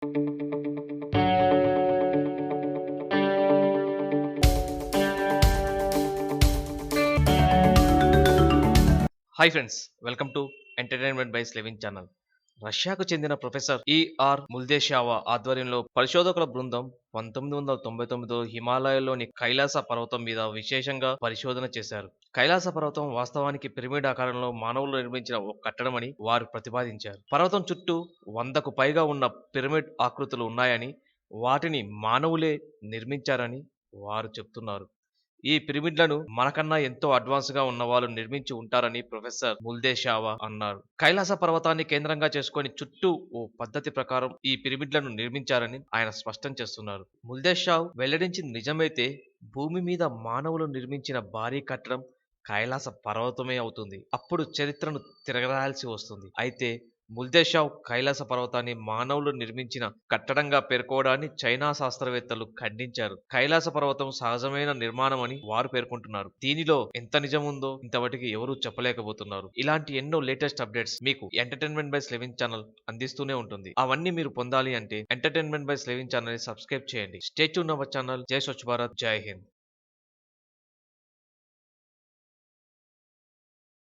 Hi friends, welcome to entertainment by Slevin channel. రష్యాకు చెందిన professor ER ముల్దేషావా ఆధ్వర్యంలో పరిశోధకుల బృందం 1999లో హిమాలయాల్లోని కైలాస పర్వతం మీద విశేషంగా పరిశోధన చేశారు. కైలాస పర్వతం వాస్తవానికి పిరమిడ్ ఆకారంలో మానవులు నిర్మించిన ఒక కట్టడమని వారు ప్రతిపాదించారు. పర్వతం చుట్టూ 100కు పైగా ఉన్న పిరమిడ్ ఆకృతులు ఉన్నాయని, వాటిని మానవులే నిర్మించారని వారు చెప్తున్నారు. ఈ పిరమిడ్లను మనకన్నా ఎంతో అడ్వాన్స్ గా ఉన్న వాళ్ళు నిర్మించి ఉంటారని ప్రొఫెసర్ ముల్దేషావా అన్నారు. కైలాస పర్వతాన్ని కేంద్రంగా చేసుకొని చుట్టూ ఓ పద్ధతి ప్రకారం ఈ పిరమిడ్లను నిర్మించారని ఆయన స్పష్టం చేస్తున్నారు. ముల్దేషావ్ వెల్లడించింది నిజమైతే భూమి మీద మానవులు నిర్మించిన భారీ కట్టడం కైలాస పర్వతమే అవుతుంది. అప్పుడు చరిత్రను తిరగరాయాల్సి వస్తుంది. అయితే ముల్దేషావ్ కైలాస పర్వతాన్ని మానవులు నిర్మించిన కట్టడంగా పేర్కోవడాన్ని చైనా శాస్త్రవేత్తలు ఖండించారు. కైలాస పర్వతం సహజమైన నిర్మాణం అని వారు పేర్కొంటున్నారు. దీనిలో ఎంత నిజం ఉందో ఇంతవరకు ఎవరూ చెప్పలేకపోతున్నారు. ఇలాంటి ఎన్నో లేటెస్ట్ అప్డేట్స్ మీకు ఎంటర్టైన్మెంట్ బై స్లెవిన్ ఛానల్ అందిస్తూనే ఉంటుంది. అవన్నీ మీరు పొందాలి అంటే ఎంటర్టైన్మెంట్ బై స్లెవిన్ ఛానల్ ని సబ్స్క్రైబ్ చేయండి. Stay tune our channel. జై స్వచ్ఛ భారత్, జై హింద్.